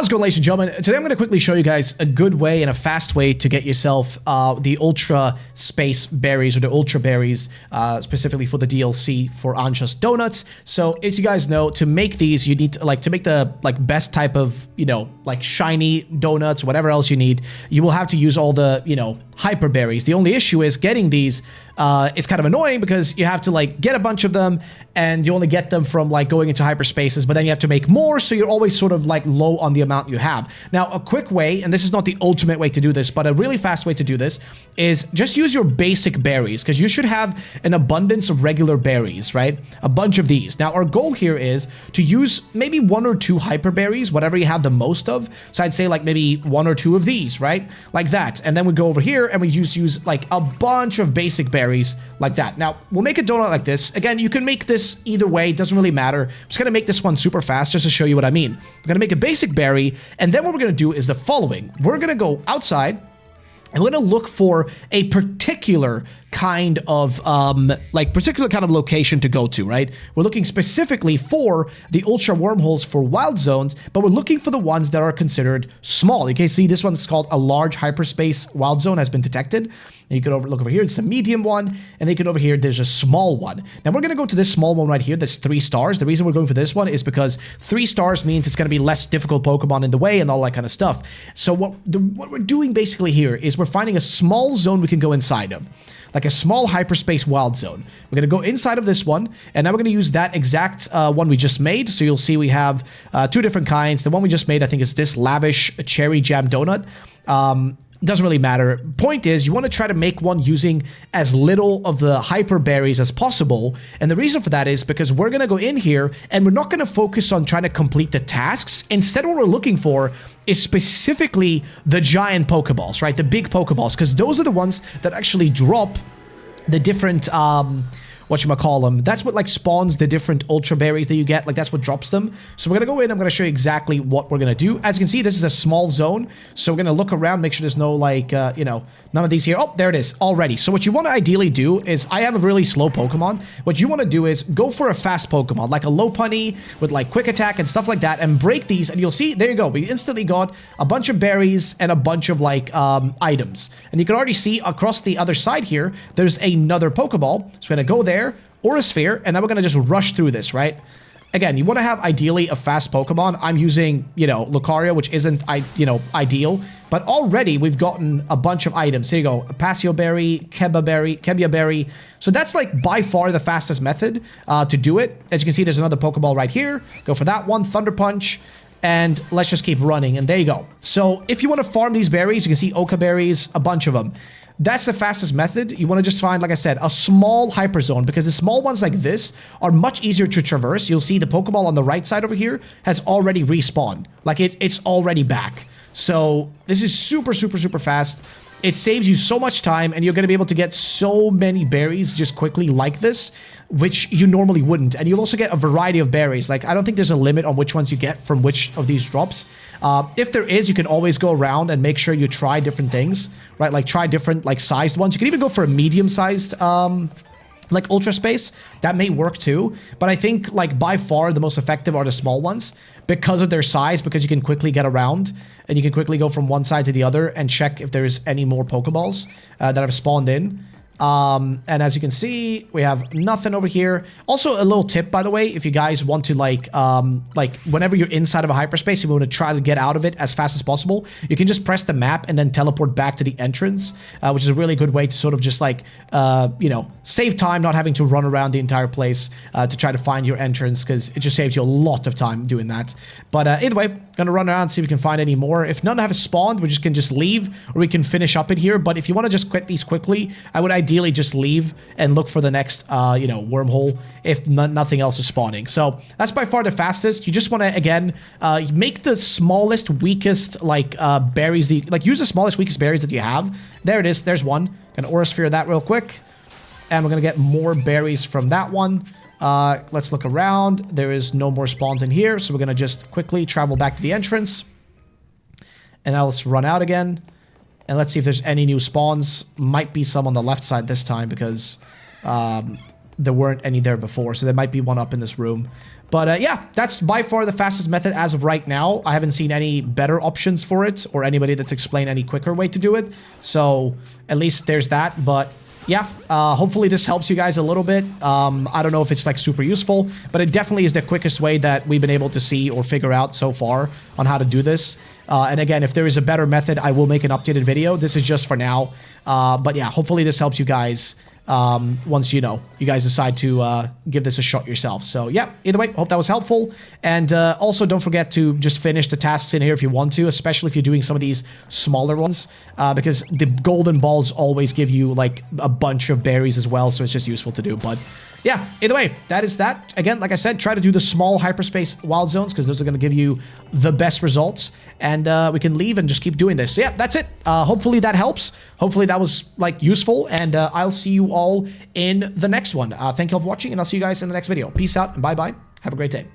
How's it going, ladies and gentlemen? Today I'm going to quickly show you guys a good way and a fast way to get yourself the Ultra Space Berries, or the Ultra Berries, specifically for the DLC for Anja's Donuts. So, as you guys know, to make these, you need to, to make the, best type of, shiny donuts, whatever else you need, you will have to use all the, Hyper Berries. The only issue is getting these is kind of annoying because you have to, get a bunch of them, and you only get them from, going into hyperspaces, but then you have to make more, so you're always sort of, low on the amount you have. Now, a quick way, and this is not the ultimate way to do this, but a really fast way to do this is just use your basic berries, because you should have an abundance of regular berries, right? A bunch of these. Now, our goal here is to use maybe 1 or 2 hyper berries, whatever you have the most of. So I'd say maybe 1 or 2 of these, right? Like that. And then we go over here and we use a bunch of basic berries like that. Now, we'll make a donut like this. Again, you can make this either way. It doesn't really matter. I'm just going to make this one super fast just to show you what I mean. We're going to make a basic berry, and then what we're going to do is the following. We're going to go outside, and we're going to look for a particular kind of, location to go to, right? We're looking specifically for the Ultra Wormholes for Wild Zones, but we're looking for the ones that are considered small. You can see this one's called a large hyperspace wild zone has been detected. And you could look over here, it's a medium one, and then you could over here, there's a small one. Now, we're going to go to this small one right here, that's 3 stars. The reason we're going for this one is because 3 stars means it's going to be less difficult Pokemon in the way and all that kind of stuff. So what we're doing basically here is we're finding a small zone we can go inside of, like a small hyperspace wild zone. We're going to go inside of this one, and now we're going to use that exact one we just made. So you'll see we have 2 different kinds. The one we just made, I think, is this lavish cherry jam donut. Doesn't really matter. Point is, you want to try to make one using as little of the hyper berries as possible. And the reason for that is because we're going to go in here and we're not going to focus on trying to complete the tasks. Instead, what we're looking for is specifically the giant Pokeballs, right? The big Pokeballs, because those are the ones that actually drop the different, whatchamacallem. That's what spawns the different Ultra Berries that you get. That's what drops them. So we're going to go in. I'm going to show you exactly what we're going to do. As you can see, this is a small zone. So we're going to look around, make sure there's no none of these here. Oh, there it is already. So what you want to ideally do is, I have a really slow Pokemon. What you want to do is go for a fast Pokemon, like a Lopunny with quick attack and stuff like that, and break these. And you'll see, there you go. We instantly got a bunch of berries and a bunch of items. And you can already see across the other side here, there's another Pokeball. So we're going to go there, or a sphere, and then we're going to just rush through this, right? Again, you want to have ideally a fast Pokemon. I'm using, Lucario, which isn't, ideal. But already we've gotten a bunch of items. Here you go. A Passio Berry, Kebia Berry. So that's by far the fastest method to do it. As you can see, there's another Pokeball right here. Go for that one. Thunder Punch. And let's just keep running. And there you go. So if you want to farm these berries, you can see Oka Berries, a bunch of them. That's the fastest method. You want to just find, like I said, a small hyper zone, because the small ones like this are much easier to traverse. You'll see the Pokeball on the right side over here has already respawned. It's already back. So this is super, super, super fast. It saves you so much time, and you're going to be able to get so many berries just quickly like this, which you normally wouldn't. And you'll also get a variety of berries. I don't think there's a limit on which ones you get from which of these drops. If there is, you can always go around and make sure you try different things, right? Try different, sized ones. You can even go for a medium-sized, Ultra Space. That may work too. But I think, by far, the most effective are the small ones because of their size, because you can quickly get around and you can quickly go from one side to the other and check if there's any more Pokeballs that have spawned in. And as you can see, we have nothing over here. Also, a little tip, by the way, if you guys want to whenever you're inside of a hyperspace, you want to try to get out of it as fast as possible, you can just press the map and then teleport back to the entrance, which is a really good way to sort of just save time, not having to run around the entire place to try to find your entrance, because it just saves you a lot of time doing that. But either way, gonna run around, see if we can find any more. If none have spawned, we can just leave, or we can finish up in here. But if you want to just quit these quickly, I would ideally just leave and look for the next, wormhole if nothing else is spawning. So that's by far the fastest. You just want to, again, make the smallest, weakest, berries. Use the smallest, weakest berries that you have. There it is. There's one. Gonna Aura Sphere that real quick. And we're gonna get more berries from that one. Let's look around. There is no more spawns in here, so we're gonna just quickly travel back to the entrance. And now let's run out again. And let's see if there's any new spawns. Might be some on the left side this time, because there weren't any there before. So there might be one up in this room. But yeah, that's by far the fastest method as of right now. I haven't seen any better options for it or anybody that's explained any quicker way to do it. So at least there's that. But yeah, hopefully this helps you guys a little bit. I don't know if it's like super useful, but it definitely is the quickest way that we've been able to see or figure out so far on how to do this. And again, if there is a better method, I will make an updated video. This is just for now. But yeah, hopefully this helps you guys once you guys decide to give this a shot yourself. So yeah, either way, hope that was helpful. And also don't forget to just finish the tasks in here if you want to, especially if you're doing some of these smaller ones, because the golden balls always give you like a bunch of berries as well, so it's just useful to do. But yeah, either way, that is that. Again, like I said, try to do the small hyperspace wild zones because those are going to give you the best results. And we can leave and just keep doing this. So yeah, that's it. Hopefully that helps. Hopefully that was like useful. And I'll see you all in the next one. Thank you all for watching, and I'll see you guys in the next video. Peace out and bye-bye. Have a great day.